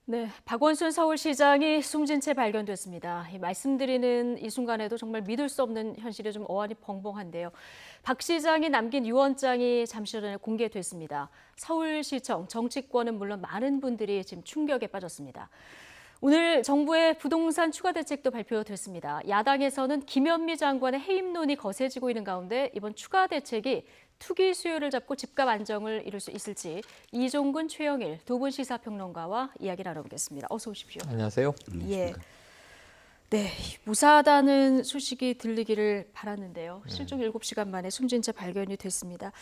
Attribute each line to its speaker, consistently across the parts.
Speaker 1: 네, 박원순 서울시장이 숨진 채 발견됐습니다. 말씀드리는 이 순간에도 정말 믿을 수 없는 현실이 좀 어안이 벙벙한데요. 박 시장이 남긴 유언장이 잠시 전에 공개됐습니다. 서울시청, 정치권은 물론 많은 분들이 지금 충격에 빠졌습니다. 오늘 정부의 부동산 추가 대책도 발표됐습니다. 야당에서는 김현미 장관의 해임론이 거세지고 있는 가운데 이번 추가 대책이 투기 수요를 잡고 집값 안정을 이룰 수 있을지 이종근, 최영일 두 분 시사평론가와 이야기 나눠보겠습니다. 어서 오십시오.
Speaker 2: 안녕하세요.
Speaker 1: 예. 네, 무사하다는 소식이 들리기를 바랐는데요. 실종 7시간 만에 숨진 채 발견이 됐습니다.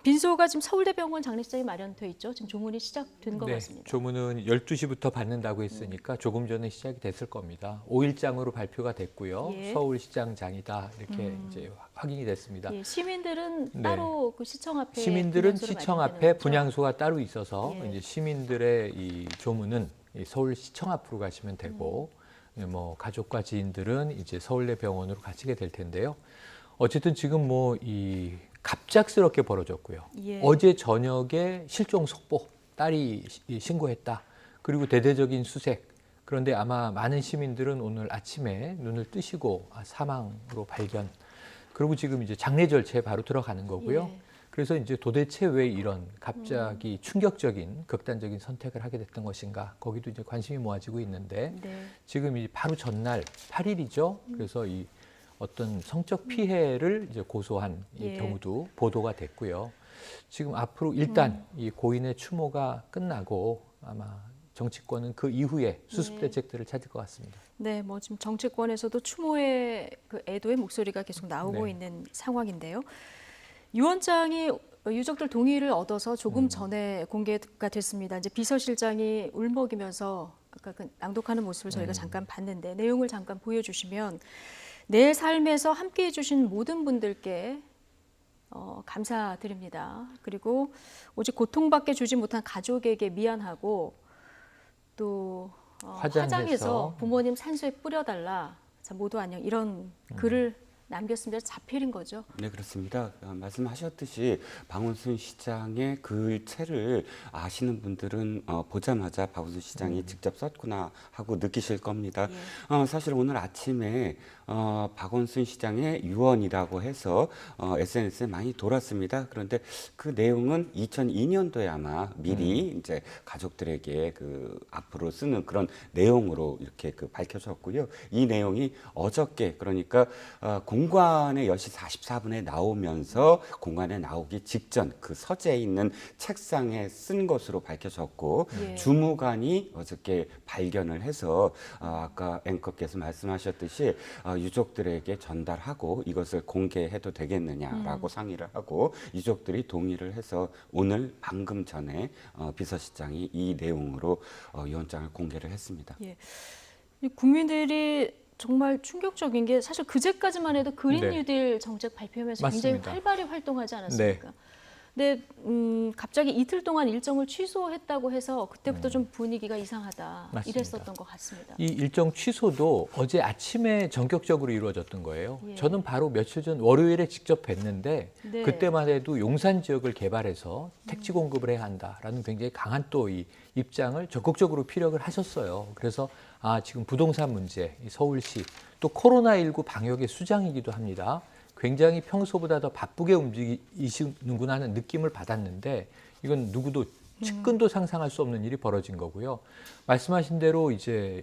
Speaker 1: 빈소가 지금 서울대병원 장례식장이 마련돼 있죠. 지금 조문이 시작된 것 같습니다.
Speaker 2: 조문은 12시부터 받는다고 했으니까 조금 전에 시작이 됐을 겁니다. 5일장으로 발표가 됐고요.
Speaker 1: 예.
Speaker 2: 서울시장장이다 이렇게 이제 확인이 됐습니다.
Speaker 1: 예, 시민들은 따로 그 시청 앞에
Speaker 2: 시민들은 시청 앞에 분향소가 따로 있어서
Speaker 1: 예.
Speaker 2: 이제 시민들의 이 조문은 이 서울시청 앞으로 가시면 되고 뭐 가족과 지인들은 이제 서울대병원으로 가시게 될 텐데요. 어쨌든 지금 뭐 이 갑작스럽게 벌어졌고요.
Speaker 1: 예.
Speaker 2: 어제 저녁에 실종 속보, 딸이 신고했다. 그리고 대대적인 수색. 그런데 아마 많은 시민들은 오늘 아침에 눈을 뜨시고 사망으로 발견. 그리고 지금 이제 장례 절차에 바로 들어가는 거고요.
Speaker 1: 예.
Speaker 2: 그래서 이제 도대체 왜 이런 갑자기 충격적인 극단적인 선택을 하게 됐던 것인가. 거기도 이제 관심이 모아지고 있는데
Speaker 1: 네.
Speaker 2: 지금 이 바로 전날 8일이죠. 그래서 이 어떤 성적 피해를 이제 고소한 이
Speaker 1: 예.
Speaker 2: 경우도 보도가 됐고요. 지금 앞으로 일단 이 고인의 추모가 끝나고 아마 정치권은 그 이후에 수습 대책들을 찾을 것 같습니다.
Speaker 1: 네, 뭐 지금 정치권에서도 추모의 그 애도의 목소리가 계속 나오고
Speaker 2: 네.
Speaker 1: 있는 상황인데요. 유언장이 유족들 동의를 얻어서 조금 전에 공개가 됐습니다. 이제 비서실장이 울먹이면서 아까 그 낭독하는 모습을 저희가 잠깐 봤는데 내용을 잠깐 보여주시면 내 삶에서 함께해 주신 모든 분들께 감사드립니다. 그리고 오직 고통밖에 주지 못한 가족에게 미안하고 또 화장해서 부모님 산소에 뿌려달라. 자, 모두 안녕 이런 글을 남겼습니다. 자필인 거죠.
Speaker 3: 네, 그렇습니다. 말씀하셨듯이 박원순 시장의 글체를 아시는 분들은 보자마자 박원순 시장이 직접 썼구나 하고 느끼실 겁니다. 사실 오늘 아침에 박원순 시장의 유언이라고 해서 SNS에 많이 돌았습니다. 그런데 그 내용은 2002년도에 아마 미리 이제 가족들에게 그 앞으로 쓰는 그런 내용으로 이렇게 그 밝혀졌고요. 이 내용이 어저께 그러니까 공관에 10시 44분에 나오면서 공관에 나오기 직전 그 서재에 있는 책상에 쓴 것으로 밝혀졌고
Speaker 1: 예.
Speaker 3: 주무관이 어저께 발견을 해서 아까 앵커께서 말씀하셨듯이 유족들에게 전달하고 이것을 공개해도 되겠느냐라고 상의를 하고 유족들이 동의를 해서 오늘 방금 전에 비서실장이 이 내용으로 유언장을 공개를 했습니다.
Speaker 1: 예. 국민들이 정말 충격적인 게 사실 그제까지만 해도 그린
Speaker 2: 네.
Speaker 1: 뉴딜 정책 발표하면서
Speaker 2: 맞습니다.
Speaker 1: 굉장히 활발히 활동하지 않았습니까? 근데 갑자기 이틀 동안 일정을 취소했다고 해서 그때부터 좀 분위기가 이상하다
Speaker 2: 맞습니다.
Speaker 1: 이랬었던 것 같습니다.
Speaker 2: 이 일정 취소도 어제 아침에 전격적으로 이루어졌던 거예요.
Speaker 1: 예.
Speaker 2: 저는 바로 며칠 전 월요일에 직접 뵀는데
Speaker 1: 네.
Speaker 2: 그때만 해도 용산 지역을 개발해서 택지 공급을 해야 한다라는 굉장히 강한 또 이 입장을 적극적으로 피력을 하셨어요. 그래서 지금 부동산 문제, 이 서울시 또 코로나19 방역의 수장이기도 합니다. 굉장히 평소보다 더 바쁘게 움직이시는구나 하는 느낌을 받았는데 이건 누구도 측근도 상상할 수 없는 일이 벌어진 거고요. 말씀하신 대로 이제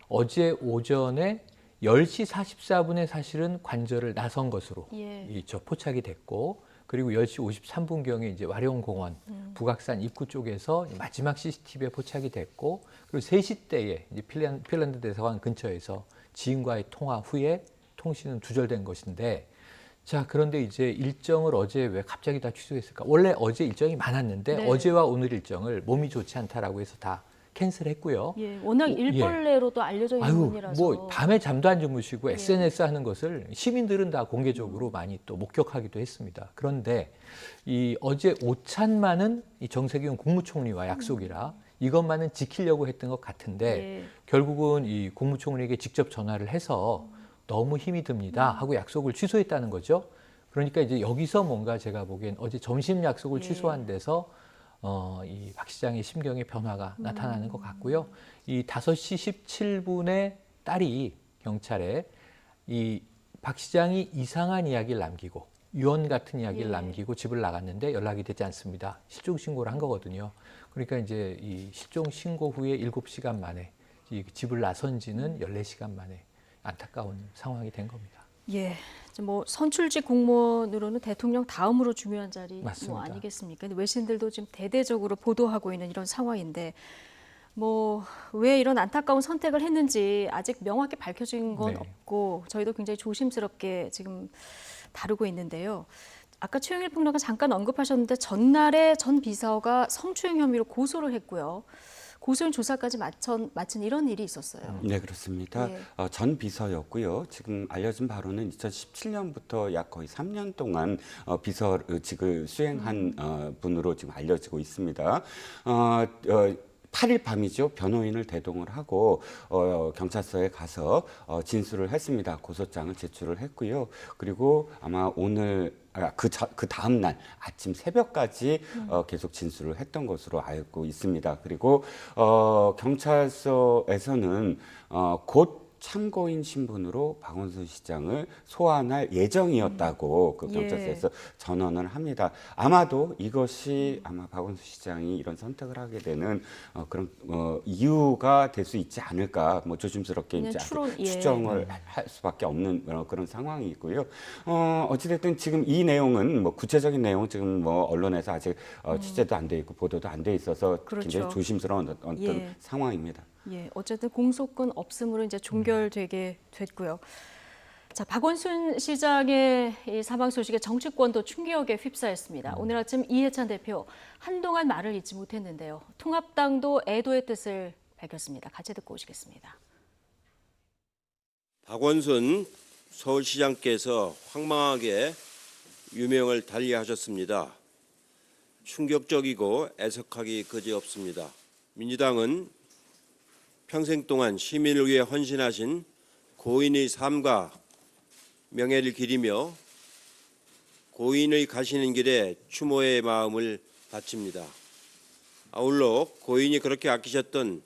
Speaker 2: 어제 오전에 10시 44분에 사실은 관저를 나선 것으로
Speaker 1: 예.
Speaker 2: 포착이 됐고 그리고 10시 53분경에 이제 와룡공원 북악산 입구 쪽에서 마지막 CCTV에 포착이 됐고 그리고 3시 때에 이제 핀란드 대사관 근처에서 지인과의 통화 후에 통신은 두절된 것인데 자 그런데 이제 일정을 어제 왜 갑자기 다 취소했을까? 원래 어제 일정이 많았는데
Speaker 1: 네.
Speaker 2: 어제와 오늘 일정을 몸이 좋지 않다라고 해서 다 캔슬했고요.
Speaker 1: 예, 워낙 일벌레로도 알려져 있는 분이라서.
Speaker 2: 뭐 밤에 잠도 안 주무시고 SNS 하는 것을 시민들은 다 공개적으로 많이 또 목격하기도 했습니다. 그런데 이 어제 오찬만은 이 정세균 국무총리와 약속이라 이것만은 지키려고 했던 것 같은데
Speaker 1: 예.
Speaker 2: 결국은 이 국무총리에게 직접 전화를 해서 너무 힘이 듭니다 하고 약속을 취소했다는 거죠. 그러니까 이제 여기서 뭔가 제가 보기엔 어제 점심 약속을 취소한 데서 이 박 시장의 심경의 변화가 나타나는 것 같고요. 이 5시 17분에 딸이 경찰에 이 박 시장이 이상한 이야기를 남기고 유언 같은 이야기를 남기고 집을 나갔는데 연락이 되지 않습니다. 실종 신고를 한 거거든요. 그러니까 이제 이 실종 신고 후에 7시간 만에 이 집을 나선 지는 14시간 만에 안타까운 상황이 된 겁니다.
Speaker 1: 예, 뭐 선출직 공무원으로는 대통령 다음으로 중요한 자리 뭐
Speaker 2: 맞습니다.
Speaker 1: 아니겠습니까? 근데 외신들도 지금 대대적으로 보도하고 있는 이런 상황인데 뭐 왜 이런 안타까운 선택을 했는지 아직 명확히 밝혀진 건
Speaker 2: 네.
Speaker 1: 없고 저희도 굉장히 조심스럽게 지금 다루고 있는데요. 아까 최영일 평론가 잠깐 언급하셨는데 전날에 전 비서가 성추행 혐의로 고소를 했고요. 고소인 조사까지 마친 이런 일이 있었어요.
Speaker 3: 네, 그렇습니다.
Speaker 1: 예.
Speaker 3: 전 비서였고요. 지금 알려진 바로는 2017년부터 약 거의 3년 동안 비서직을 수행한 분으로 지금 알려지고 있습니다. 8일 밤이죠. 변호인을 대동을 하고 경찰서에 가서 진술을 했습니다. 고소장을 제출을 했고요. 그리고 아마 오늘 그 다음 날 아침 새벽까지 계속 진술을 했던 것으로 알고 있습니다. 그리고 경찰서에서는 곧 참고인 신분으로 박원순 시장을 소환할 예정이었다고 그 경찰서에서 전언을 합니다. 아마도 이것이 아마 박원순 시장이 이런 선택을 하게 되는 그런 이유가 될 수 있지 않을까, 뭐 조심스럽게 이제 추정을 할 수밖에 없는 그런 상황이고요. 어찌됐든 지금 이 내용은 뭐 구체적인 내용 지금 뭐 언론에서 아직 취재도 안 돼 있고 보도도 안 돼 있어서
Speaker 1: 그렇죠.
Speaker 3: 굉장히 조심스러운 어떤 상황입니다.
Speaker 1: 예, 어쨌든 공소권 없음으로 이제 종결되게 됐고요. 자, 박원순 시장의 이 사망 소식에 정치권도 충격에 휩싸였습니다. 오늘 아침 이해찬 대표 한동안 말을 잇지 못했는데요. 통합당도 애도의 뜻을 밝혔습니다. 같이 듣고 오시겠습니다.
Speaker 4: 박원순 서울시장께서 황망하게 유명을 달리하셨습니다. 충격적이고 애석하기 그지없습니다. 민주당은 평생 동안 시민을 위해 헌신하신 고인의 삶과 명예를 기리며 고인의 가시는 길에 추모의 마음을 바칩니다. 아울러 고인이 그렇게 아끼셨던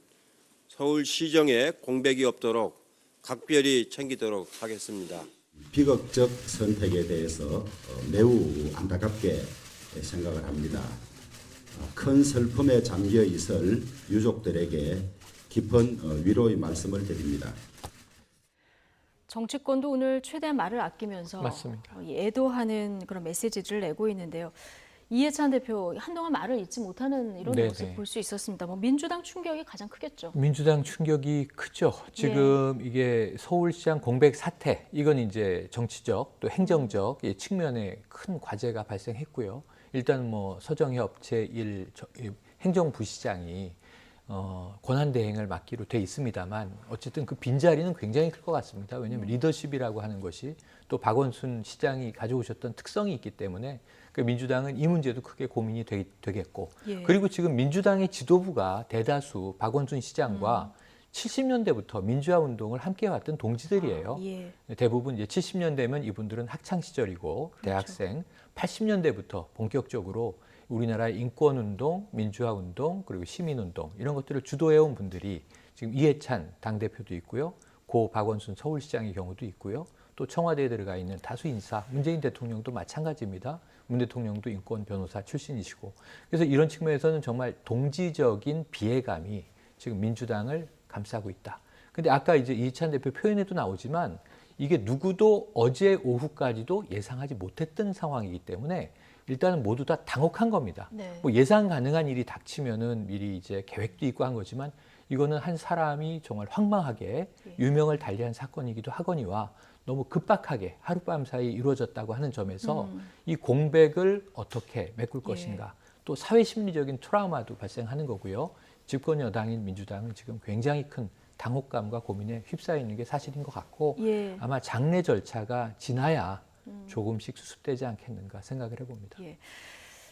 Speaker 4: 서울시정에 공백이 없도록 각별히 챙기도록 하겠습니다.
Speaker 5: 비극적 선택에 대해서 매우 안타깝게 생각을 합니다. 큰 슬픔에 잠겨 있을 유족들에게 깊은 위로의 말씀을 드립니다.
Speaker 1: 정치권도 오늘 최대한 말을 아끼면서
Speaker 2: 맞습니다.
Speaker 1: 애도하는 그런 메시지를 내고 있는데요. 이해찬 대표 한동안 말을 잇지 못하는 이런 모습 볼 수 있었습니다. 뭐 민주당 충격이 가장 크겠죠.
Speaker 2: 민주당 충격이 크죠. 지금 이게 서울시장 공백 사태, 이건 이제 정치적 또 행정적 측면에 큰 과제가 발생했고요. 일단 뭐 서정협 제1 행정부시장이 권한 대행을 맡기로 돼 있습니다만 어쨌든 그 빈자리는 굉장히 클 것 같습니다. 왜냐하면 리더십이라고 하는 것이 또 박원순 시장이 가져오셨던 특성이 있기 때문에 그 민주당은 이 문제도 크게 고민이 되겠고 그리고 지금 민주당의 지도부가 대다수 박원순 시장과 70년대부터 민주화 운동을 함께 왔던 동지들이에요. 대부분 이제 70년대면 이분들은 학창 시절이고 대학생, 80년대부터 본격적으로 우리나라의 인권운동, 민주화운동, 그리고 시민운동 이런 것들을 주도해온 분들이 지금 이해찬 당대표도 있고요. 고 박원순 서울시장의 경우도 있고요. 또 청와대에 들어가 있는 다수 인사, 문재인 대통령도 마찬가지입니다. 문 대통령도 인권 변호사 출신이시고. 그래서 이런 측면에서는 정말 동지적인 비애감이 지금 민주당을 감싸고 있다. 근데 아까 이제 이해찬 대표 표현에도 나오지만 이게 누구도 어제 오후까지도 예상하지 못했던 상황이기 때문에 일단은 모두 다 당혹한 겁니다. 뭐 예상 가능한 일이 닥치면은 미리 이제 계획도 있고 한 거지만 이거는 한 사람이 정말 황망하게 유명을 달리한 사건이기도 하거니와 너무 급박하게 하룻밤 사이 이루어졌다고 하는 점에서 이 공백을 어떻게 메꿀 것인가 또 사회 심리적인 트라우마도 발생하는 거고요. 집권 여당인 민주당은 지금 굉장히 큰 당혹감과 고민에 휩싸이는 게 사실인 것 같고 아마 장례 절차가 지나야 조금씩 수습되지 않겠는가 생각을 해봅니다.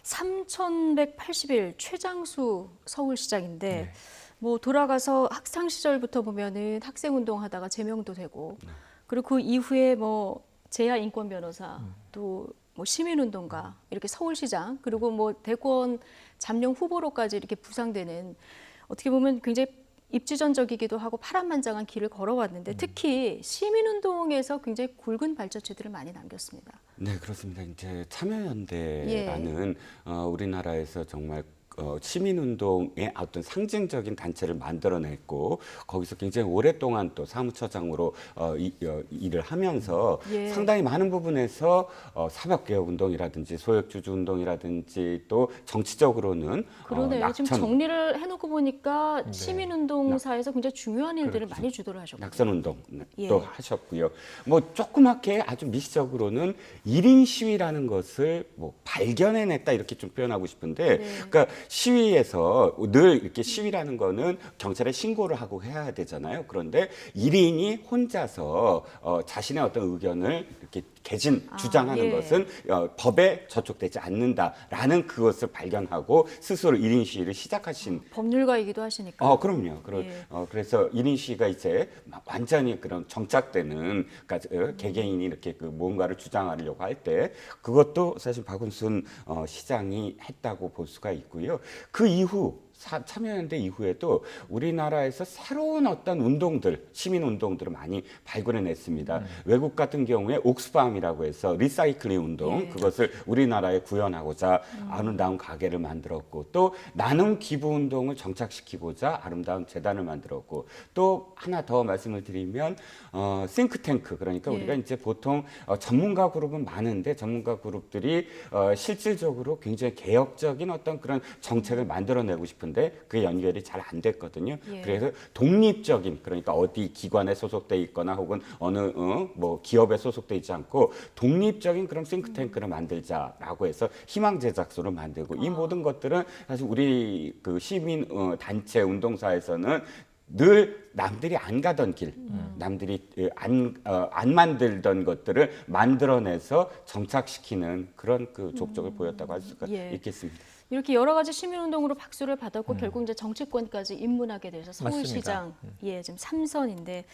Speaker 1: 3,180일 최장수 서울시장인데 뭐 돌아가서 학창 시절부터 보면은 학생 운동하다가 제명도 되고 그리고 그 이후에 뭐 재야 인권 변호사 또 뭐 시민운동가, 이렇게 서울시장, 그리고 뭐 대권 잠룡 후보로까지 이렇게 부상되는, 어떻게 보면 굉장히 입지전적이기도 하고 파란만장한 길을 걸어왔는데, 특히 시민운동에서 굉장히 굵은 발자취들을 많이 남겼습니다.
Speaker 3: 네, 그렇습니다. 이제 참여연대라는 우리나라에서 정말 시민운동의 어떤 상징적인 단체를 만들어냈고 거기서 굉장히 오랫동안 또 사무처장으로 일을 하면서
Speaker 1: 예.
Speaker 3: 상당히 많은 부분에서 사법개혁운동이라든지 소액주주운동이라든지 또 정치적으로는
Speaker 1: 그러네요. 지금
Speaker 3: 낙천,
Speaker 1: 정리를 해놓고 보니까 시민운동사에서 굉장히 중요한 일들을
Speaker 2: 그렇죠.
Speaker 1: 많이 주도를 하셨고.
Speaker 3: 낙선운동도
Speaker 1: 예.
Speaker 3: 하셨고요. 뭐 조그맣게 아주 미시적으로는 1인 시위라는 것을 뭐 발견해냈다 이렇게 좀 표현하고 싶은데,
Speaker 1: 네.
Speaker 3: 그러니까 시위에서 늘 이렇게 시위라는 거는 경찰에 신고를 하고 해야 되잖아요. 그런데 1인이 혼자서 자신의 어떤 의견을 이렇게 주장하는
Speaker 1: 예.
Speaker 3: 것은 법에 저촉되지 않는다라는 그것을 발견하고 스스로 1인 시위를 시작하신
Speaker 1: 법률가이기도 하시니까.
Speaker 3: 그럼요.
Speaker 1: 예.
Speaker 3: 그래서 1인 시위가 이제 완전히 그런 정착되는, 그러니까 개개인이 이렇게 그 뭔가를 주장하려고 할 때 그것도 사실 박원순 시장이 했다고 볼 수가 있고요. 그 이후 참여연대 이후에도 우리나라에서 새로운 어떤 운동들, 시민 운동들을 많이 발굴해냈습니다. 외국 같은 경우에 옥스팜이라고 해서 리사이클링 운동,
Speaker 1: 예.
Speaker 3: 그것을 우리나라에 구현하고자 아름다운 가게를 만들었고, 또 나눔 기부 운동을 정착시키고자 아름다운 재단을 만들었고, 또 하나 더 말씀을 드리면 싱크탱크, 그러니까
Speaker 1: 예.
Speaker 3: 우리가 이제 보통 전문가 그룹은 많은데 전문가 그룹들이 실질적으로 굉장히 개혁적인 어떤 그런 정책을 만들어내고 싶은데 그게 연결이 잘 안 됐거든요.
Speaker 1: 예.
Speaker 3: 그래서 독립적인, 그러니까 어디 기관에 소속돼 있거나 혹은 어느 뭐 기업에 소속돼 있지 않고 독립적인 그런 싱크탱크를 만들자라고 해서 희망 제작소를 만들고, 이 모든 것들은 사실 우리 그 시민 단체 운동사에서는 늘 남들이 안 가던 길, 남들이 안 만들던 것들을 만들어내서 정착시키는 그런 그 족적을 보였다고 할 수가
Speaker 1: 예.
Speaker 3: 있겠습니다.
Speaker 1: 이렇게 여러 가지 시민운동으로 박수를 받았고 결국 이제 정치권까지 입문하게 돼서 서울시장 지금 3선인데,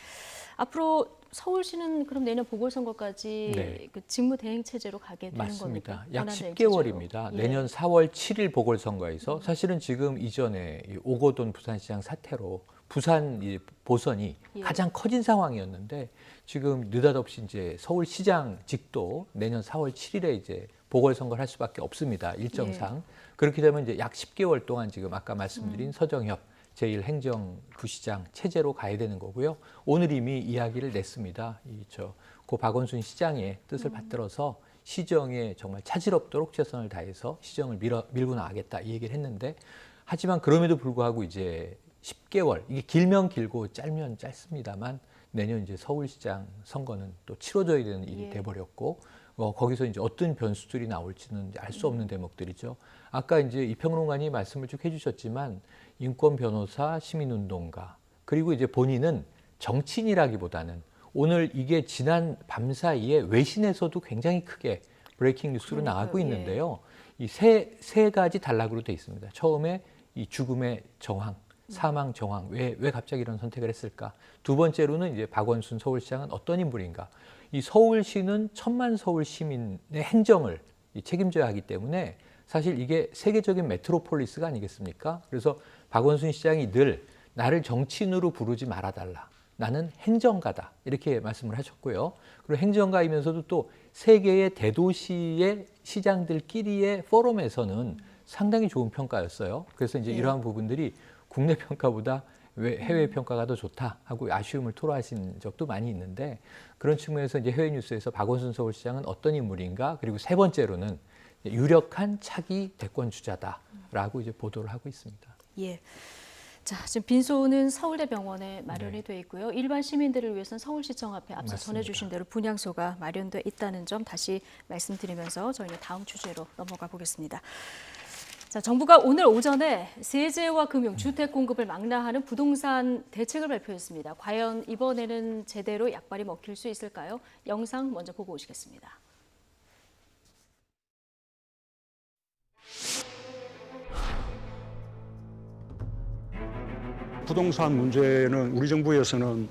Speaker 1: 앞으로 서울시는 그럼 내년 보궐선거까지
Speaker 2: 네.
Speaker 1: 그 직무 대행 체제로 가게 되는
Speaker 2: 맞습니다.
Speaker 1: 겁니까?
Speaker 2: 약
Speaker 1: 권한 대행
Speaker 2: 10개월입니다.
Speaker 1: 체제로. 예.
Speaker 2: 내년 4월 7일 보궐선거에서 사실은 지금 이전에 이 오거돈 부산시장 사태로 부산 이 보선이
Speaker 1: 예.
Speaker 2: 가장 커진 상황이었는데, 지금 느닷없이 이제 서울시장직도 내년 4월 7일에 이제 보궐선거를 할 수밖에 없습니다. 일정상. 그렇게 되면 이제 약 10개월 동안 지금 아까 말씀드린 서정협 제1행정부시장 체제로 가야 되는 거고요. 오늘 이미 이야기를 냈습니다. 고 박원순 시장의 뜻을 받들어서 시정에 정말 차질 없도록 최선을 다해서 시정을 밀고 나가겠다, 이 얘기를 했는데, 하지만 그럼에도 불구하고 이제 10개월, 이게 길면 길고 짧면 짧습니다만 내년 이제 서울시장 선거는 또 치러져야 되는 일이 돼버렸고, 거기서 이제 어떤 변수들이 나올지는 알 수 없는 대목들이죠. 아까 이제 이평론가님이 말씀을 쭉 해주셨지만 인권 변호사, 시민운동가, 그리고 이제 본인은 정치인이라기보다는 오늘 이게 지난 밤 사이에 외신에서도 굉장히 크게 브레이킹 뉴스로 나가고 있는데요. 이 세 가지 단락으로 돼 있습니다. 처음에 이 죽음의 정황, 사망 정황, 왜 갑자기 이런 선택을 했을까? 두 번째로는 이제 박원순 서울시장은 어떤 인물인가? 이 서울시는 1000만 서울 시민의 행정을 책임져야 하기 때문에 사실 이게 세계적인 메트로폴리스가 아니겠습니까? 그래서 박원순 시장이 늘 나를 정치인으로 부르지 말아달라. 나는 행정가다. 이렇게 말씀을 하셨고요. 그리고 행정가이면서도 또 세계의 대도시의 시장들끼리의 포럼에서는 상당히 좋은 평가였어요. 그래서 이제 이러한 부분들이 국내 평가보다 왜 해외 평가가 더 좋다 하고 아쉬움을 토로하신 적도 많이 있는데, 그런 측면에서 이제 해외 뉴스에서 박원순 서울시장은 어떤 인물인가, 그리고 세 번째로는 유력한 차기 대권 주자다라고 이제 보도를 하고 있습니다.
Speaker 1: 예. 자, 지금 빈소는 서울대병원에 마련이 돼 있고요. 일반 시민들을 위해서는 서울시청 앞에 앞서
Speaker 2: 맞습니다.
Speaker 1: 전해주신 대로 분향소가 마련돼 있다는 점 다시 말씀드리면서 저희는 다음 주제로 넘어가 보겠습니다. 자, 정부가 오늘 오전에 세제와 금융, 주택 공급을 망라하는 부동산 대책을 발표했습니다. 과연 이번에는 제대로 약발이 먹힐 수 있을까요? 영상 먼저 보고 오시겠습니다.
Speaker 6: 부동산 문제는 우리 정부에서는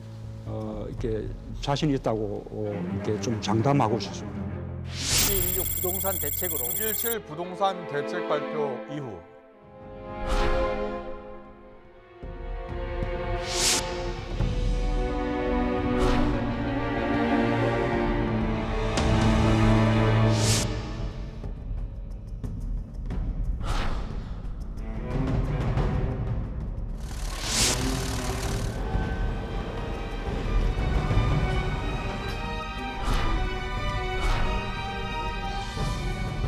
Speaker 6: 이렇게 자신 있다고 이렇게 좀 장담하고 싶습니다.
Speaker 7: 6 부동산 대책으로
Speaker 8: 6.17 부동산 대책 발표 이후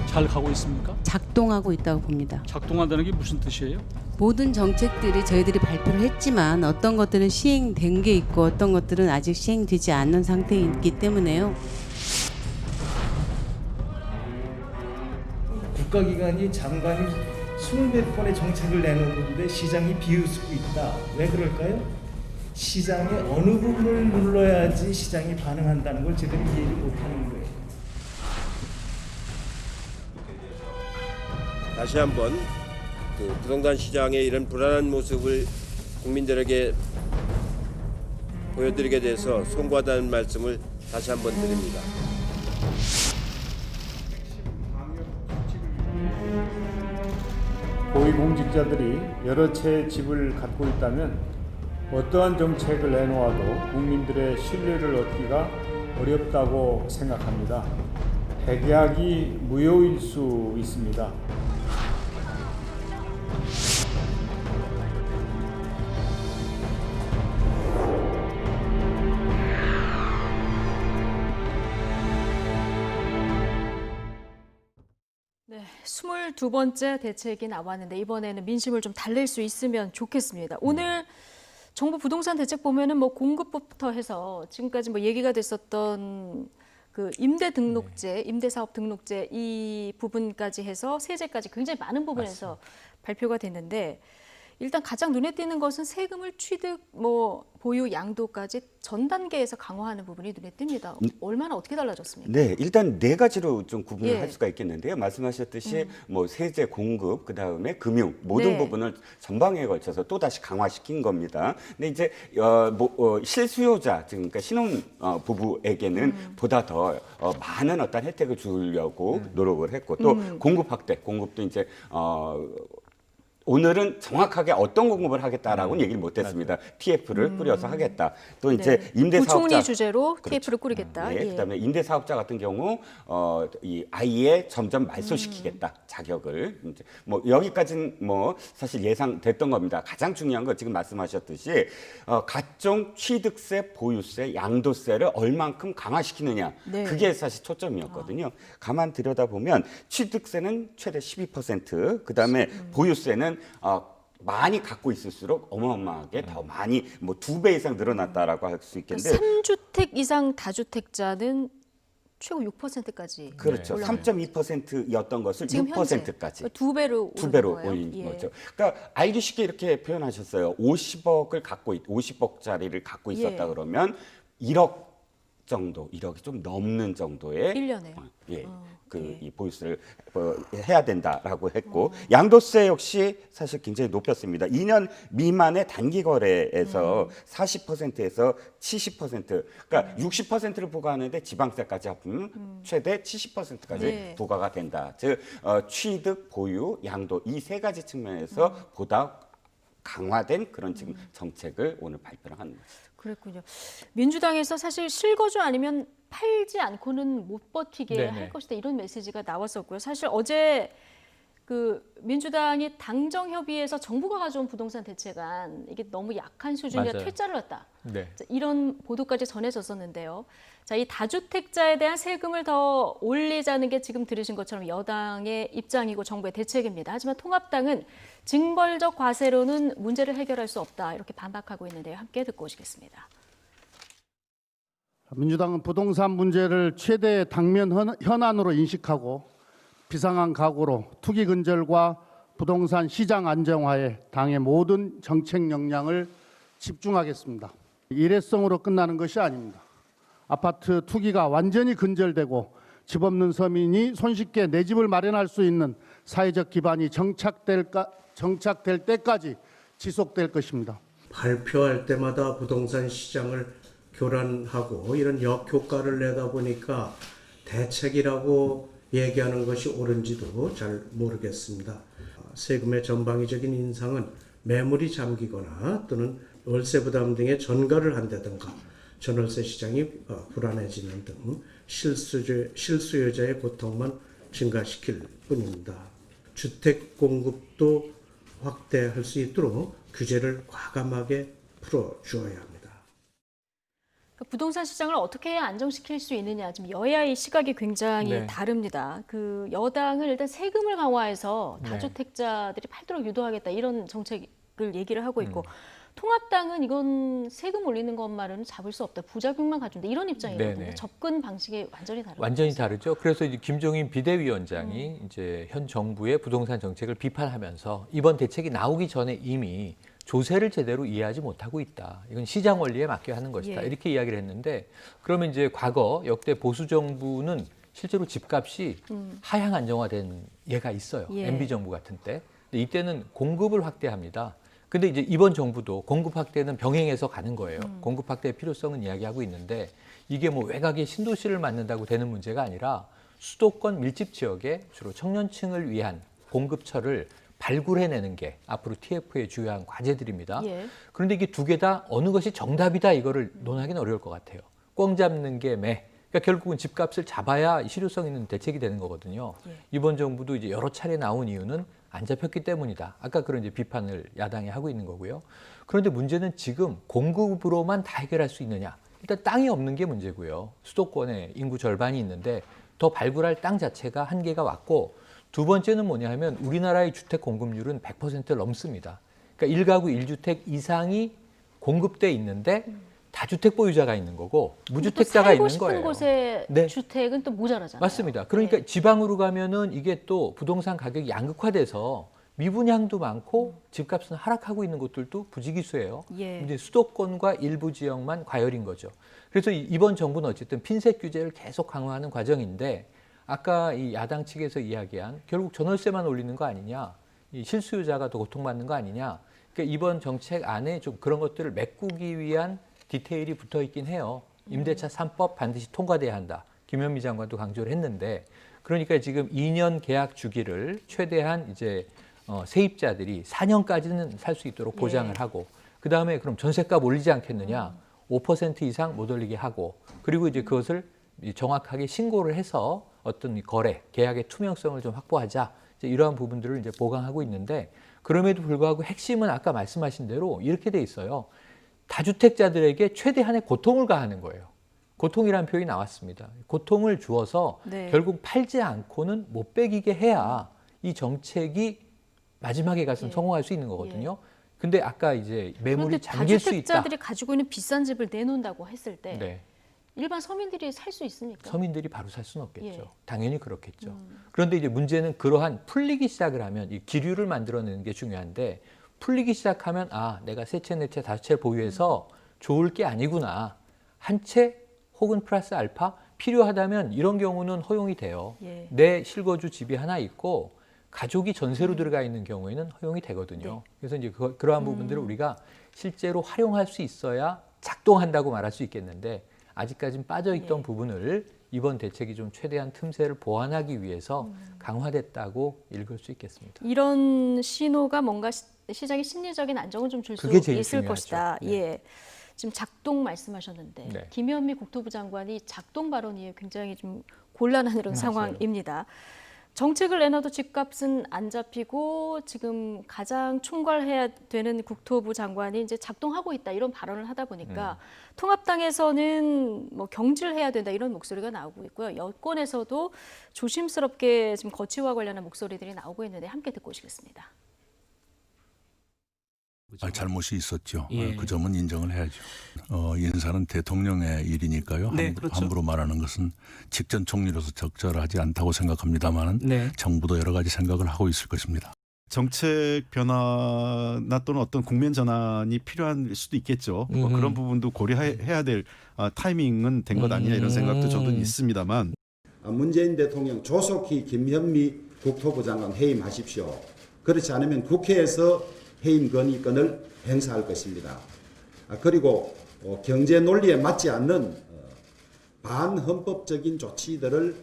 Speaker 7: 잘 가고 있습니까?
Speaker 9: 작동하고 있다고 봅니다.
Speaker 7: 작동한다는 게 무슨 뜻이에요?
Speaker 9: 모든 정책들이 저희들이 발표를 했지만 어떤 것들은 시행된 게 있고 어떤 것들은 아직 시행되지 않는 상태에 있기 때문에요.
Speaker 10: 국가기관이 장관이 20몇 번의 정책을 내놓는데 시장이 비웃고 있다. 왜 그럴까요? 시장의 어느 부분을 눌러야지 시장이 반응한다는 걸 제대로 이해를 못하는 거예요.
Speaker 4: 다시 한번 그 부동산 시장의 이런 불안한 모습을 국민들에게 보여드리게 돼서 송구하다는 말씀을 다시 한번 드립니다.
Speaker 10: 고위공직자들이 여러 채의 집을 갖고 있다면 어떠한 정책을 내놓아도 국민들의 신뢰를 얻기가 어렵다고 생각합니다. 백약이 무효일 수 있습니다.
Speaker 1: 네, 22번째 대책이 나왔는데 이번에는 민심을 좀 달랠 수 있으면 좋겠습니다. 오늘 정부 부동산 대책 보면은 뭐 공급부터 해서 지금까지 뭐 얘기가 됐었던 그 임대 등록제, 임대사업 등록제 이 부분까지 해서 세제까지 굉장히 많은 부분에서 발표가 됐는데 일단 가장 눈에 띄는 것은 세금을 취득, 뭐 보유, 양도까지 전 단계에서 강화하는 부분이 눈에 띕니다. 얼마나 어떻게 달라졌습니까?
Speaker 3: 네, 일단 네 가지로 좀 구분을
Speaker 1: 예.
Speaker 3: 할 수가 있겠는데요. 말씀하셨듯이 뭐 세제 공급, 그 다음에 금융 모든
Speaker 1: 네.
Speaker 3: 부분을 전방에 걸쳐서 또 다시 강화시킨 겁니다. 근데 이제 실수요자, 그러니까 신혼 부부에게는 보다 더 많은 어떤 혜택을 주려고 노력을 했고 또 공급 확대, 공급도 이제 오늘은 정확하게 어떤 공급을 하겠다라고는 얘기를 못했습니다. TF를 꾸려서 하겠다. 또 이제
Speaker 1: 네.
Speaker 3: 임대사업자
Speaker 1: 부총리 주제로
Speaker 3: 그렇죠.
Speaker 1: TF를 꾸리겠다.
Speaker 3: 네,
Speaker 1: 예.
Speaker 3: 그다음에 임대사업자 같은 경우 이 아예 점점 말소시키겠다 자격을 이제 뭐 여기까지는 뭐 사실 예상됐던 겁니다. 가장 중요한 건 지금 말씀하셨듯이 각종 취득세, 보유세, 양도세를 얼만큼 강화시키느냐
Speaker 1: 네.
Speaker 3: 그게 사실 초점이었거든요. 가만 들여다보면 취득세는 최대 12%, 그다음에 보유세는 많이 갖고 있을수록 어마어마하게 더 많이 뭐 2배 이상 늘어났다라고 할 수 있겠는데
Speaker 1: 3주택 이상 다주택자는 최고 6%까지
Speaker 3: 그렇죠.
Speaker 1: 올라가요.
Speaker 3: 3.2%였던 것을
Speaker 1: 지금 현재
Speaker 3: 6%까지
Speaker 1: 두 배로
Speaker 3: 두 배로
Speaker 1: 거예요?
Speaker 3: 올린
Speaker 1: 예.
Speaker 3: 거죠. 그러니까 알기 쉽게 이렇게 표현하셨어요. 50억짜리를 갖고 있었다
Speaker 1: 예.
Speaker 3: 그러면 1억 정도, 1억이 좀 넘는 정도의
Speaker 1: 1년에.
Speaker 3: 예.
Speaker 1: 예.
Speaker 3: 이 보유세를 해야 된다라고 했고 양도세 역시 사실 굉장히 높였습니다. 2년 미만의 단기 거래에서 40%에서 70%, 그러니까 60%를 부과하는데 지방세까지 합하면 최대 70%까지
Speaker 1: 네.
Speaker 3: 부과가 된다. 즉 취득, 보유, 양도 이 세 가지 측면에서 보다 강화된 그런 지금 정책을 오늘 발표를 하는 거죠.
Speaker 1: 그랬군요. 민주당에서 사실 실거주 아니면 팔지 않고는 못 버티게
Speaker 2: 네네.
Speaker 1: 할 것이다 이런 메시지가 나왔었고요. 사실 어제 그 민주당이 당정 협의에서 정부가 가져온 부동산 대책안 이게 너무 약한 수준이라
Speaker 2: 맞아요.
Speaker 1: 퇴짜를 했다.
Speaker 2: 네.
Speaker 1: 이런 보도까지 전해졌었는데요. 자, 이 다주택자에 대한 세금을 더 올리자는 게 지금 들으신 것처럼 여당의 입장이고 정부의 대책입니다. 하지만 통합당은 징벌적 과세로는 문제를 해결할 수 없다 이렇게 반박하고 있는데요. 함께 듣고 오시겠습니다.
Speaker 11: 민주당은 부동산 문제를 최대의 당면 현안으로 인식하고 비상한 각오로 투기 근절과 부동산 시장 안정화에 당의 모든 정책 역량을 집중하겠습니다. 일회성으로 끝나는 것이 아닙니다. 아파트 투기가 완전히 근절되고 집 없는 서민이 손쉽게 내 집을 마련할 수 있는 사회적 기반이 정착될 때까지 지속될 것입니다.
Speaker 12: 발표할 때마다 부동산 시장을 교란하고 이런 역효과를 내다 보니까 대책이라고 얘기하는 것이 옳은지도 잘 모르겠습니다. 세금의 전방위적인 인상은 매물이 잠기거나 또는 월세 부담 등의 전가를 한다든가 전월세 시장이 불안해지는 등 실수요자의 고통만 증가시킬 뿐입니다. 주택 공급도 확대할 수 있도록 규제를 과감하게 풀어주어야 합니다.
Speaker 1: 부동산 시장을 어떻게 해야 안정시킬 수 있느냐, 지금 여야의 시각이 굉장히
Speaker 2: 네.
Speaker 1: 다릅니다. 그 여당은 일단 세금을 강화해서
Speaker 2: 네.
Speaker 1: 다주택자들이 팔도록 유도하겠다 이런 정책을 얘기를 하고 있고, 통합당은 이건 세금 올리는 것만으로는 잡을 수 없다, 부작용만 가준다 이런 입장이거든요.
Speaker 2: 네네.
Speaker 1: 접근 방식이 완전히 다르죠.
Speaker 2: 완전히 다르죠. 그래서 이제 김종인 비대위원장이 이제 현 정부의 부동산 정책을 비판하면서 이번 대책이 나오기 전에 이미 조세를 제대로 이해하지 못하고 있다. 이건 시장 원리에 맡겨 하는 것이다.
Speaker 1: 예.
Speaker 2: 이렇게 이야기를 했는데, 그러면 이제 과거 역대 보수 정부는 실제로 집값이 하향 안정화된 예가 있어요.
Speaker 1: 예.
Speaker 2: MB 정부 같은 때. 근데 이때는 공급을 확대합니다. 근데 이제 이번 정부도 공급 확대는 병행해서 가는 거예요. 공급 확대의 필요성은 이야기하고 있는데, 이게 뭐 외곽의 신도시를 만든다고 되는 문제가 아니라 수도권 밀집 지역에 주로 청년층을 위한 공급처를 발굴해내는 게 앞으로 TF의 주요한 과제들입니다.
Speaker 1: 예.
Speaker 2: 그런데 이게 두 개 다 어느 것이 정답이다 이거를 논하기는 어려울 것 같아요. 꽝 잡는 게 매. 그러니까 결국은 집값을 잡아야 실효성 있는 대책이 되는 거거든요.
Speaker 1: 예.
Speaker 2: 이번 정부도 이제 여러 차례 나온 이유는 안 잡혔기 때문이다. 아까 그런 이제 비판을 야당이 하고 있는 거고요. 그런데 문제는 지금 공급으로만 다 해결할 수 있느냐. 일단 땅이 없는 게 문제고요. 수도권에 인구 절반이 있는데 더 발굴할 땅 자체가 한계가 왔고, 두 번째는 뭐냐 하면 우리나라의 주택 공급률은 100%를 넘습니다. 그러니까 1가구 1주택 이상이 공급돼 있는데 다주택 보유자가 있는 거고 무주택자가 있는 거예요.
Speaker 1: 살고 싶은 곳에
Speaker 2: 네.
Speaker 1: 주택은 또 모자라잖아요.
Speaker 2: 맞습니다. 그러니까
Speaker 1: 네.
Speaker 2: 지방으로 가면은 이게 또 부동산 가격이 양극화돼서 미분양도 많고 집값은 하락하고 있는 곳들도 부지기수예요.
Speaker 1: 예.
Speaker 2: 이제 수도권과 일부 지역만 과열인 거죠. 그래서 이번 정부는 어쨌든 핀셋 규제를 계속 강화하는 과정인데, 아까 이 야당 측에서 이야기한 결국 전월세만 올리는 거 아니냐, 이 실수요자가 더 고통받는 거 아니냐. 그러니까 이번 정책 안에 좀 그런 것들을 메꾸기 위한 디테일이 붙어 있긴 해요. 임대차 3법 반드시 통과돼야 한다. 김현미 장관도 강조를 했는데, 그러니까 지금 2년 계약 주기를 최대한 이제 세입자들이 4년까지는 살 수 있도록 보장을 하고, 그 다음에 그럼 전세값 올리지 않겠느냐, 5% 이상 못 올리게 하고, 그리고 이제 그것을 정확하게 신고를 해서 어떤 거래, 계약의 투명성을 좀 확보하자. 이제 이러한 부분들을 이제 보강하고 있는데, 그럼에도 불구하고 핵심은 아까 말씀하신 대로 이렇게 돼 있어요. 다주택자들에게 최대한의 고통을 가하는 거예요. 고통이라는 표현이 나왔습니다. 고통을 주어서
Speaker 1: 네.
Speaker 2: 결국 팔지 않고는 못 빼기게 해야 이 정책이 마지막에 가서는
Speaker 1: 예.
Speaker 2: 성공할 수 있는 거거든요. 근데 아까 이제 매물이 잠길 수 있다.
Speaker 1: 다주택자들이 가지고 있는 비싼 집을 내놓는다고 했을 때
Speaker 2: 네.
Speaker 1: 일반 서민들이 살 수 있습니까?
Speaker 2: 서민들이 바로 살 수는 없겠죠.
Speaker 1: 예.
Speaker 2: 당연히 그렇겠죠. 그런데 이제 문제는 그러한 풀리기 시작을 하면 이 기류를 만들어내는 게 중요한데, 풀리기 시작하면 아, 내가 세 채, 네 채, 다섯 채 보유해서 좋을 게 아니구나. 한 채 혹은 플러스 알파 필요하다면 이런 경우는 허용이 돼요.
Speaker 1: 예.
Speaker 2: 내 실거주 집이 하나 있고 가족이 전세로 들어가 있는 경우에는 허용이 되거든요.
Speaker 1: 네.
Speaker 2: 그래서 이제 그러한 부분들을 우리가 실제로 활용할 수 있어야 작동한다고 말할 수 있겠는데, 아직까지는 빠져있던
Speaker 1: 예.
Speaker 2: 부분을 이번 대책이 좀 최대한 틈새를 보완하기 위해서 강화됐다고 읽을 수 있겠습니다.
Speaker 1: 이런 신호가 뭔가 시장의 심리적인 안정을 좀 줄 수
Speaker 2: 그게 제일
Speaker 1: 있을
Speaker 2: 중요하죠.
Speaker 1: 것이다.
Speaker 2: 네.
Speaker 1: 예. 지금 작동 말씀하셨는데
Speaker 2: 네.
Speaker 1: 김현미 국토부 장관이 작동 발언이 굉장히 좀 곤란한 이런
Speaker 2: 맞아요.
Speaker 1: 상황입니다. 정책을 내놔도 집값은 안 잡히고 지금 가장 총괄해야 되는 국토부 장관이 이제 작동하고 있다 이런 발언을 하다 보니까 통합당에서는 뭐 경질해야 된다 이런 목소리가 나오고 있고요. 여권에서도 조심스럽게 지금 거치와 관련한 목소리들이 나오고 있는데 함께 듣고 오시겠습니다.
Speaker 13: 잘못이 있었죠.
Speaker 7: 예.
Speaker 13: 그 점은 인정을 해야죠. 인사는 대통령의 일이니까요.
Speaker 7: 네, 그렇죠.
Speaker 13: 함부로 말하는 것은 직전 총리로서 적절하지 않다고 생각합니다만
Speaker 7: 네.
Speaker 13: 정부도 여러 가지 생각을 하고 있을 것입니다.
Speaker 14: 정책 변화나 또는 어떤 국면 전환이 필요한 수도 있겠죠. 뭐 그런 부분도 고려해야 될 타이밍은 된 것 아니냐 이런 생각도 저도 있습니다만.
Speaker 5: 문재인 대통령 조속히 김현미 국토부 장관 해임하십시오. 그렇지 않으면 국회에서 해임 건의권을 행사할 것입니다. 그리고 경제 논리에 맞지 않는 반헌법적인 조치들을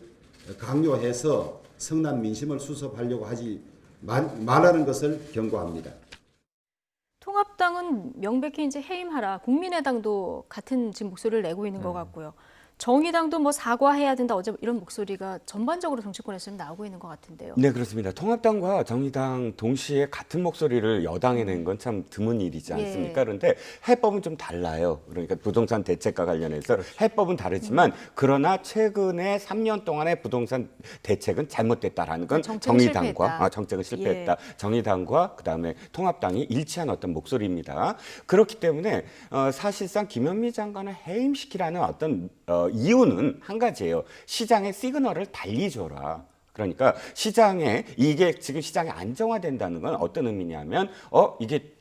Speaker 5: 강요해서 성난 민심을 수습하려고 하지 말라는 것을 경고합니다.
Speaker 1: 통합당은 명백히 이제 해임하라. 국민의당도 같은 지금 목소리를 내고 있는 것 같고요. 정의당도 뭐 사과해야 된다. 어제 이런 목소리가 전반적으로 정치권에서 나오고 있는 것 같은데요.
Speaker 3: 네, 그렇습니다. 통합당과 정의당 동시에 같은 목소리를 여당에 낸 건 참 드문 일이지 않습니까?
Speaker 1: 예.
Speaker 3: 그런데 해법은 좀 달라요. 그러니까 부동산 대책과 관련해서 해법은 다르지만 그러나 최근에 3년 동안의 부동산 대책은 잘못됐다라는 건 정의당과 정책은 실패했다. 정의당과 그다음에 통합당이 일치한 어떤 목소리입니다. 그렇기 때문에 사실상 김현미 장관을 해임시키라는 어떤 이유는 한 가지예요. 시장의 시그널을 달리 줘라. 그러니까 시장에 이게 지금 시장이 안정화된다는 건 어떤 의미냐면 이게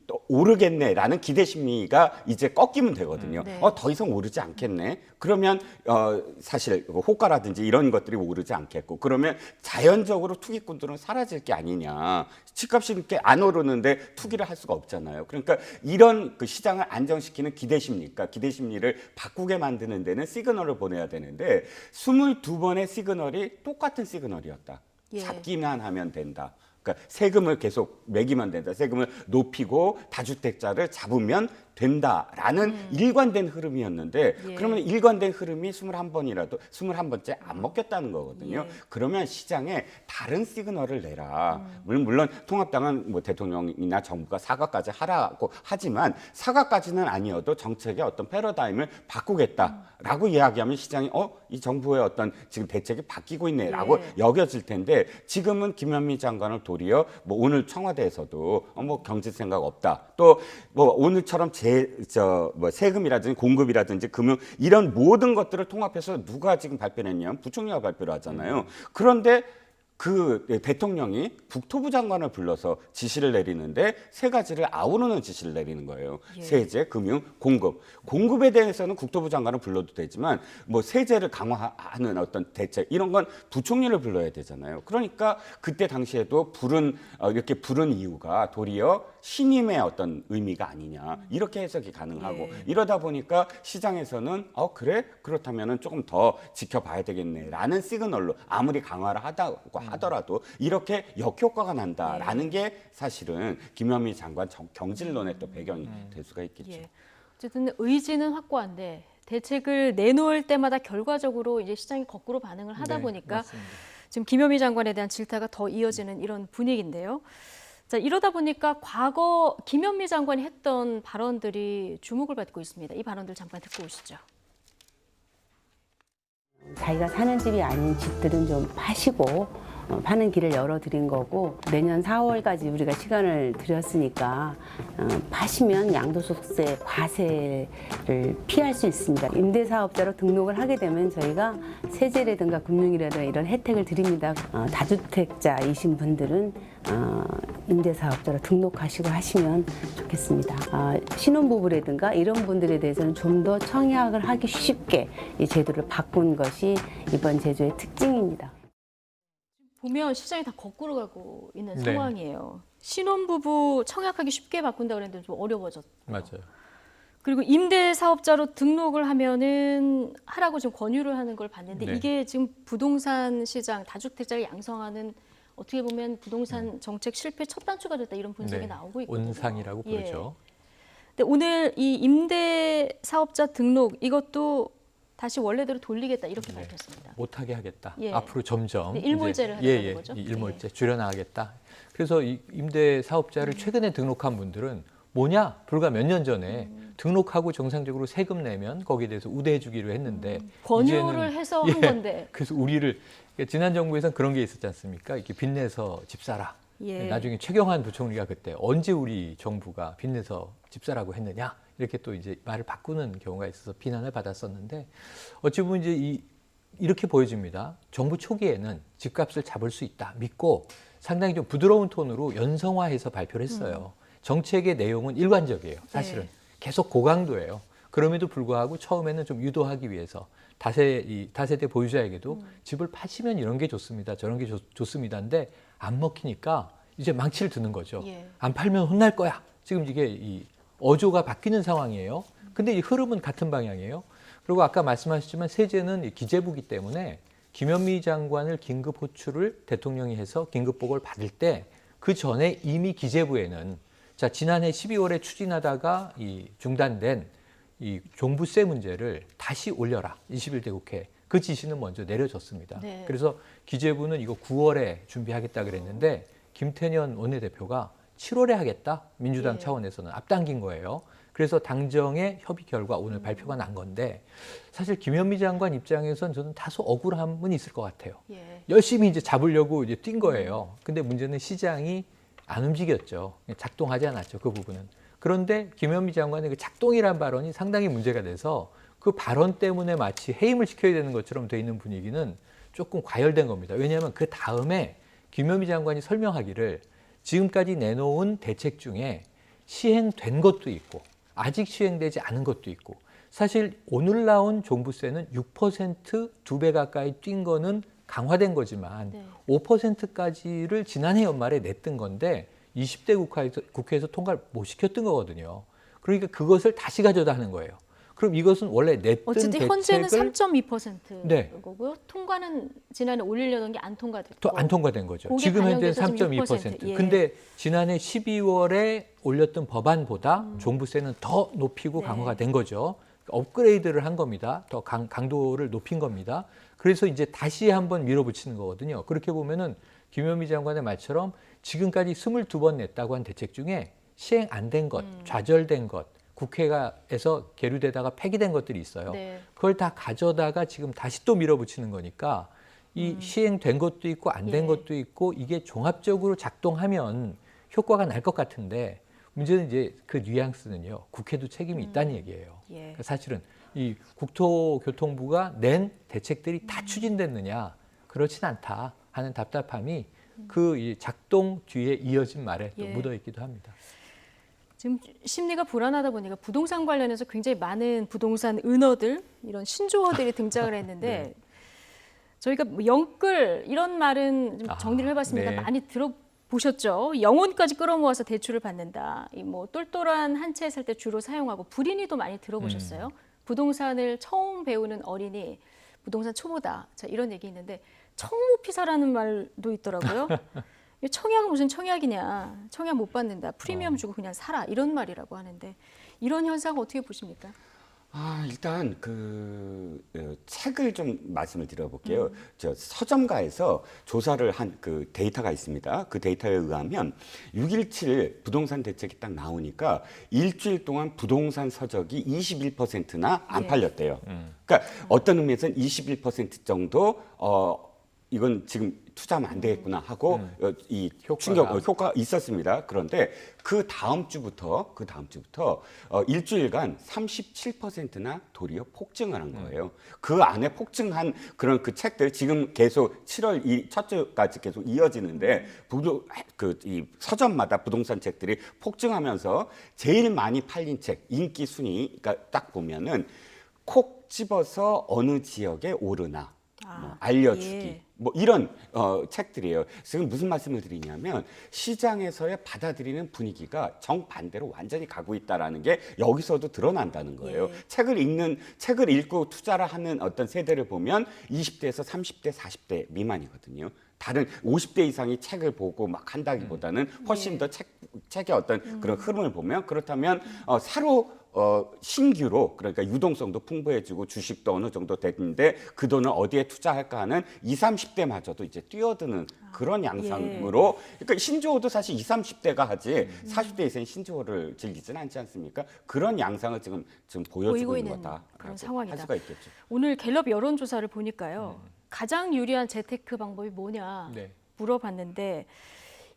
Speaker 3: 또 오르겠네라는 기대 심리가 이제 꺾이면 되거든요.
Speaker 1: 네.
Speaker 3: 더 이상 오르지 않겠네. 그러면 사실 호가라든지 이런 것들이 오르지 않겠고 그러면 자연적으로 투기꾼들은 사라질 게 아니냐. 집값이 이렇게 안 오르는데 투기를 할 수가 없잖아요. 그러니까 이런 그 시장을 안정시키는 기대 심리가 기대 심리를 바꾸게 만드는 데는 시그널을 보내야 되는데 22번의 시그널이 똑같은 시그널이었다.
Speaker 1: 예.
Speaker 3: 잡기만 하면 된다. 그러니까 세금을 계속 매기면 된다. 세금을 높이고 다주택자를 잡으면 된다라는 일관된 흐름이었는데
Speaker 1: 예.
Speaker 3: 그러면 일관된 흐름이 21번째 안 먹겠다는 거거든요.
Speaker 1: 예.
Speaker 3: 그러면 시장에 다른 시그널을 내라. 물론 통합당은 뭐 대통령이나 정부가 사과까지 하라고 하지만 사과까지는 아니어도 정책의 어떤 패러다임을 바꾸겠다라고 이야기하면 시장이 이 정부의 어떤 지금 대책이 바뀌고 있네라고
Speaker 1: 예.
Speaker 3: 여겨질 텐데 지금은 김현미 장관을 도리어 뭐 오늘 청와대에서도 뭐 경제 생각 없다. 또 뭐 오늘처럼 세금이라든지 공급이라든지 금융 이런 모든 것들을 통합해서 누가 지금 발표를 했냐면 부총리가 발표를 하잖아요. 그런데 그 대통령이 국토부 장관을 불러서 지시를 내리는데 세 가지를 아우르는 지시를 내리는 거예요.
Speaker 1: 예.
Speaker 3: 세제, 금융, 공급. 공급에 대해서는 국토부 장관을 불러도 되지만 뭐 세제를 강화하는 어떤 대책 이런 건 부총리를 불러야 되잖아요. 그러니까 그때 당시에도 이렇게 부른 이유가 도리어 신임의 어떤 의미가 아니냐 이렇게 해석이 가능하고
Speaker 1: 예.
Speaker 3: 이러다 보니까 시장에서는 그래? 그렇다면은 조금 더 지켜봐야 되겠네라는 시그널로 아무리 강화를 하더라도 이렇게 역효과가 난다라는 게 사실은 김현미 장관 경질론의 또 배경이 될 수가 있겠죠.
Speaker 1: 예. 어쨌든 의지는 확고한데 대책을 내놓을 때마다 결과적으로 이제 시장이 거꾸로 반응을 하다
Speaker 2: 네,
Speaker 1: 보니까
Speaker 2: 맞습니다.
Speaker 1: 지금 김현미 장관에 대한 질타가 더 이어지는 이런 분위기인데요. 자, 이러다 보니까 과거 김현미 장관이 했던 발언들이 주목을 받고 있습니다. 이 발언들 잠깐 듣고 오시죠.
Speaker 9: 자기가 사는 집이 아닌 집들은 좀 파시고 파는 길을 열어드린 거고 내년 4월까지 우리가 시간을 드렸으니까 파시면 양도소득세 과세를 피할 수 있습니다. 임대사업자로 등록을 하게 되면 저희가 세제라든가 금융이라든가 이런 혜택을 드립니다. 다주택자이신 분들은 임대사업자로 등록하시고 하시면 좋겠습니다. 신혼부부라든가 이런 분들에 대해서는 좀 더 청약을 하기 쉽게 이 제도를 바꾼 것이 이번 제도의 특징입니다.
Speaker 1: 보면 시장이 다 거꾸로 가고 있는
Speaker 2: 네.
Speaker 1: 상황이에요. 신혼부부 청약하기 쉽게 바꾼다 그랬는데 좀 어려워졌고.
Speaker 2: 맞아요.
Speaker 1: 그리고 임대사업자로 등록을 하면은 하라고 지금 권유를 하는 걸 봤는데
Speaker 2: 네.
Speaker 1: 이게 지금 부동산 시장 다주택자를 양성하는 어떻게 보면 부동산 정책 실패 첫 단추가 됐다 이런 분석이
Speaker 2: 네.
Speaker 1: 나오고 있거든요.
Speaker 2: 온상이라고
Speaker 1: 예.
Speaker 2: 부르죠.
Speaker 1: 근데 오늘 이 임대사업자 등록 이것도 다시 원래대로 돌리겠다 이렇게
Speaker 2: 네.
Speaker 1: 밝혔습니다.
Speaker 2: 못하게 하겠다.
Speaker 1: 예.
Speaker 2: 앞으로 점점
Speaker 1: 네, 일몰제를
Speaker 2: 이제,
Speaker 1: 하는 거죠?
Speaker 2: 이 일몰제 줄여나가겠다. 그래서 이 임대 사업자를 최근에 등록한 분들은 뭐냐? 불과 몇 년 전에 등록하고 정상적으로 세금 내면 거기에 대해서 우대해주기로 했는데
Speaker 1: 권유를 해서 한 건데.
Speaker 2: 그래서 우리를 지난 정부에서는 그런 게 있었지 않습니까? 이렇게 빚내서 집 사라.
Speaker 1: 예.
Speaker 2: 나중에 최경환 부총리가 그때 언제 우리 정부가 빚내서 집 사라고 했느냐? 이렇게 또 이제 말을 바꾸는 경우가 있어서 비난을 받았었는데 어찌 보면 이제 이렇게 보여집니다. 정부 초기에는 집값을 잡을 수 있다 믿고 상당히 좀 부드러운 톤으로 연성화해서 발표를 했어요. 정책의 내용은 일관적이에요. 사실은
Speaker 1: 네.
Speaker 2: 계속 고강도예요. 그럼에도 불구하고 처음에는 좀 유도하기 위해서 다세대 보유자에게도 집을 파시면 이런 게 좋습니다. 저런 게 좋습니다인데 안 먹히니까 이제 망치를 드는 거죠.
Speaker 1: 예.
Speaker 2: 안 팔면 혼날 거야. 지금 이게 어조가 바뀌는 상황이에요. 근데 이 흐름은 같은 방향이에요. 그리고 아까 말씀하셨지만 세제는 기재부기 때문에 김현미 장관을 긴급 호출을 대통령이 해서 긴급 보고를 받을 때 그 전에 이미 기재부에는 자 지난해 12월에 추진하다가 이 중단된 이 종부세 문제를 다시 올려라 21대 국회 그 지시는 먼저 내려졌습니다.
Speaker 1: 네.
Speaker 2: 그래서 기재부는 이거 9월에 준비하겠다 그랬는데 김태년 원내대표가 7월에 하겠다 민주당
Speaker 1: 예.
Speaker 2: 차원에서는 앞당긴 거예요. 그래서 당정의 협의 결과 오늘 발표가 난 건데 사실 김현미 장관 입장에선 저는 다소 억울함은 있을 것 같아요.
Speaker 1: 예.
Speaker 2: 열심히 이제 잡으려고 이제 뛴 거예요. 근데 문제는 시장이 안 움직였죠. 작동하지 않았죠. 그 부분은. 그런데 김현미 장관의 그 작동이란 발언이 상당히 문제가 돼서 그 발언 때문에 마치 해임을 시켜야 되는 것처럼 돼 있는 분위기는 조금 과열된 겁니다. 왜냐하면 그 다음에 김현미 장관이 설명하기를 지금까지 내놓은 대책 중에 시행된 것도 있고 아직 시행되지 않은 것도 있고 사실 오늘 나온 종부세는 6% 2배 가까이 뛴 거는 강화된 거지만
Speaker 1: 네.
Speaker 2: 5%까지를 지난해 연말에 냈던 건데 20대 국회에서 통과를 못 시켰던 거거든요. 그러니까 그것을 다시 가져다 하는 거예요. 그럼 이것은 원래 냈던
Speaker 1: 어쨌든
Speaker 2: 대책을
Speaker 1: 현재는 3.2%인
Speaker 2: 네.
Speaker 1: 거고요. 통과는 지난해 올리려던 게 안 통과됐고.
Speaker 2: 안 통과된 거죠.
Speaker 1: 그게
Speaker 2: 지금 현재는
Speaker 1: 반영돼서
Speaker 2: 3.2%.
Speaker 1: 예.
Speaker 2: 근데 지난해 12월에 올렸던 법안보다 종부세는 더 높이고
Speaker 1: 네.
Speaker 2: 강화가 된 거죠. 업그레이드를 한 겁니다. 더 강도를 높인 겁니다. 그래서 이제 다시 한번 밀어붙이는 거거든요. 그렇게 보면은 김현미 장관의 말처럼 지금까지 22번 냈다고 한 대책 중에 시행 안 된 것, 좌절된 것, 국회에서 계류되다가 폐기된 것들이 있어요.
Speaker 1: 네.
Speaker 2: 그걸 다 가져다가 지금 다시 또 밀어붙이는 거니까 이 시행된 것도 있고 안 된
Speaker 1: 예.
Speaker 2: 것도 있고 이게 종합적으로 작동하면 효과가 날 것 같은데 문제는 이제 그 뉘앙스는요. 국회도 책임이 있다는 얘기예요.
Speaker 1: 예.
Speaker 2: 그러니까 사실은 이 국토교통부가 낸 대책들이 다 추진됐느냐 그렇진 않다 하는 답답함이 그 이 작동 뒤에 이어진 말에 또
Speaker 1: 예.
Speaker 2: 묻어 있기도 합니다.
Speaker 1: 지금 심리가 불안하다 보니까 부동산 관련해서 굉장히 많은 부동산 은어들, 이런 신조어들이 등장을 했는데
Speaker 2: 네.
Speaker 1: 저희가 뭐 영끌 이런 말은 좀 정리를 해봤습니다.
Speaker 2: 네.
Speaker 1: 많이 들어보셨죠? 영혼까지 끌어모아서 대출을 받는다. 이 뭐 똘똘한 한 채 살 때 주로 사용하고 불인이도 많이 들어보셨어요? 부동산을 처음 배우는 어린이, 부동산 초보다. 자, 이런 얘기 있는데 청무피사라는 말도 있더라고요. 청약은 무슨 청약이냐. 청약 못 받는다. 프리미엄 주고 그냥 살아. 이런 말이라고 하는데 이런 현상 어떻게 보십니까?
Speaker 3: 일단 책을 좀 말씀을 드려볼게요. 저 서점가에서 조사를 한 그 데이터가 있습니다. 그 데이터에 의하면 6.17 부동산 대책이 딱 나오니까 일주일 동안 부동산 서적이 21%나 안 팔렸대요. 그러니까 어떤 의미에서는 21% 정도 이건 지금 투자하면 안 되겠구나 하고 이 효과가 있었습니다. 그런데 그 다음 주부터 일주일간 37%나 도리어 폭증을 한 거예요. 그 안에 폭증한 그런 그 책들 지금 계속 7월 첫 주까지 계속 이어지는데 이 서점마다 부동산 책들이 폭증하면서 제일 많이 팔린 책 인기 순위가 딱 보면은 콕 집어서 어느 지역에 오르나 뭐 알려주기
Speaker 1: 예.
Speaker 3: 뭐 이런 책들이에요. 지금 무슨 말씀을 드리냐면 시장에서의 받아들이는 분위기가 정반대로 완전히 가고 있다라는 게 여기서도 드러난다는 거예요.
Speaker 1: 예.
Speaker 3: 책을 읽고 투자를 하는 어떤 세대를 보면 20대에서 30대, 40대 미만이거든요. 다른 50대 이상이 책을 보고 막 한다기보다는 훨씬 더 책의 어떤 그런 흐름을 보면 그렇다면 신규로 그러니까 유동성도 풍부해지고 주식도 어느 정도 됐는데 그 돈을 어디에 투자할까 하는 20, 30대마저도 이제 뛰어드는 그런 양상으로 그러니까 신조어도 사실 20, 30대가 하지 40대 이상의 신조어를 즐기지는 않지 않습니까? 그런 양상을 지금 보여주고 있는 거다.
Speaker 1: 그런 상황이다.
Speaker 3: 할 수가 있겠죠.
Speaker 1: 오늘 갤럽 여론조사를 보니까요. 가장 유리한 재테크 방법이 뭐냐
Speaker 2: 네.
Speaker 1: 물어봤는데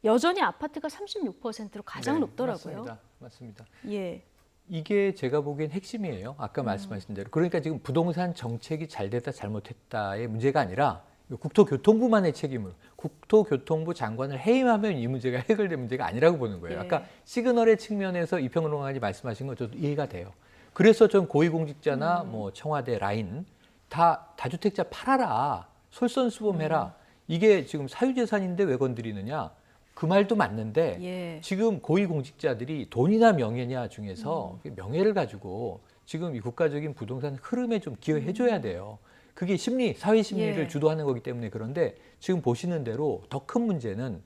Speaker 1: 여전히 아파트가 36%로 가장 높더라고요.
Speaker 2: 맞습니다.
Speaker 1: 예.
Speaker 2: 이게 제가 보기엔 핵심이에요. 아까 말씀하신 대로. 그러니까 지금 부동산 정책이 잘 됐다 잘못했다의 문제가 아니라 국토교통부만의 책임을 국토교통부 장관을 해임하면 이 문제가 해결될 문제가 아니라고 보는 거예요.
Speaker 1: 네.
Speaker 2: 아까 시그널의 측면에서 이평론가님 말씀하신 거 저도 이해가 돼요. 그래서 전 고위공직자나 뭐 청와대 라인 다주택자 팔아라. 솔선수범해라. 이게 지금 사유재산인데 왜 건드리느냐. 그 말도 맞는데
Speaker 1: 예.
Speaker 2: 지금 고위공직자들이 돈이나 명예냐 중에서 명예를 가지고 지금 이 국가적인 부동산 흐름에 좀 기여해줘야 돼요. 그게 심리, 사회 심리를
Speaker 1: 예.
Speaker 2: 주도하는 거기 때문에 그런데 지금 보시는 대로 더 큰 문제는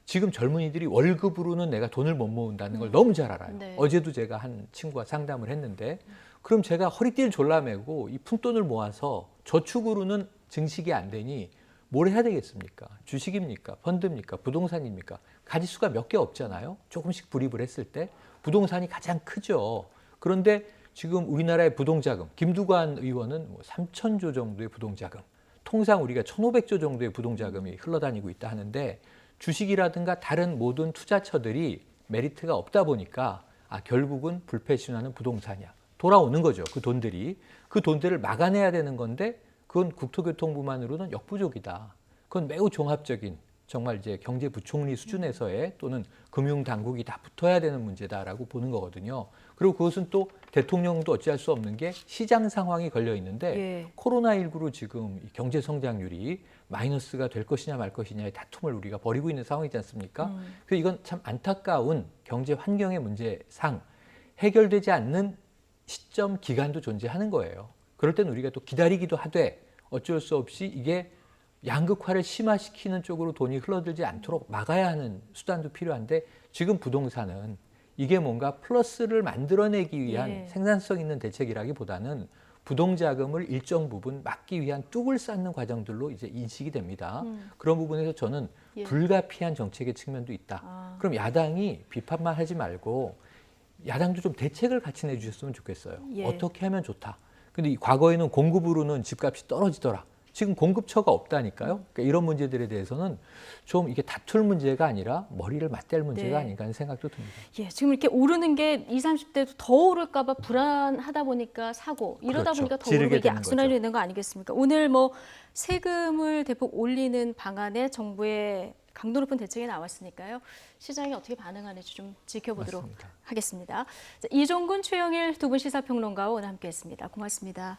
Speaker 2: 지금 젊은이들이 월급으로는 내가 돈을 못 모은다는 걸 너무 잘 알아요.
Speaker 1: 네.
Speaker 2: 어제도 제가 한 친구와 상담을 했는데 그럼 제가 허리띠를 졸라매고 이 푼돈을 모아서 저축으로는 증식이 안 되니 뭘 해야 되겠습니까? 주식입니까? 펀드입니까? 부동산입니까? 가지수가 몇 개 없잖아요. 조금씩 불입을 했을 때 부동산이 가장 크죠. 그런데 지금 우리나라의 부동자금, 김두관 의원은 뭐 3,000조 정도의 부동자금, 통상 우리가 1,500조 정도의 부동자금이 흘러다니고 있다 하는데 주식이라든가 다른 모든 투자처들이 메리트가 없다 보니까 결국은 불패신하는 부동산이야. 돌아오는 거죠. 그 돈들이. 그 돈들을 막아내야 되는 건데 그건 국토교통부만으로는 역부족이다. 그건 매우 종합적인 정말 이제 경제부총리 수준에서의 또는 금융당국이 다 붙어야 되는 문제다라고 보는 거거든요. 그리고 그것은 또 대통령도 어찌할 수 없는 게 시장 상황이 걸려 있는데
Speaker 1: 예.
Speaker 2: 코로나19로 지금 경제 성장률이 마이너스가 될 것이냐 말 것이냐의 다툼을 우리가 벌이고 있는 상황이지 않습니까? 그래서 이건 참 안타까운 경제 환경의 문제상 해결되지 않는 시점 기간도 존재하는 거예요. 그럴 때는 우리가 또 기다리기도 하되 어쩔 수 없이 이게 양극화를 심화시키는 쪽으로 돈이 흘러들지 않도록 막아야 하는 수단도 필요한데 지금 부동산은 이게 뭔가 플러스를 만들어내기 위한
Speaker 1: 예.
Speaker 2: 생산성 있는 대책이라기보다는 부동자금을 일정 부분 막기 위한 뚝을 쌓는 과정들로 이제 인식이 됩니다. 그런 부분에서 저는
Speaker 1: 예.
Speaker 2: 불가피한 정책의 측면도 있다. 그럼 야당이 비판만 하지 말고 야당도 좀 대책을 같이 내주셨으면 좋겠어요.
Speaker 1: 예.
Speaker 2: 어떻게 하면 좋다. 근데 이 과거에는 공급으로는 집값이 떨어지더라. 지금 공급처가 없다니까요. 그러니까 이런 문제들에 대해서는 좀 이게 다툴 문제가 아니라 머리를 맞댈 문제가
Speaker 1: 네.
Speaker 2: 아닌가 하는 생각도 듭니다.
Speaker 1: 예, 지금 이렇게 오르는 게 20, 30대도 더 오를까 봐 불안하다 보니까 사고 이러다
Speaker 2: 그렇죠.
Speaker 1: 보니까 더
Speaker 2: 지르게
Speaker 1: 오르고 이게
Speaker 2: 되는
Speaker 1: 악순환이
Speaker 2: 거죠.
Speaker 1: 되는 거 아니겠습니까? 오늘 뭐 세금을 대폭 올리는 방안에 정부의 강도 높은 대책이 나왔으니까요. 시장이 어떻게 반응하는지 좀 지켜보도록
Speaker 2: 맞습니다.
Speaker 1: 하겠습니다. 자, 이종근, 최영일 두 분 시사평론가와 오늘 함께했습니다. 고맙습니다.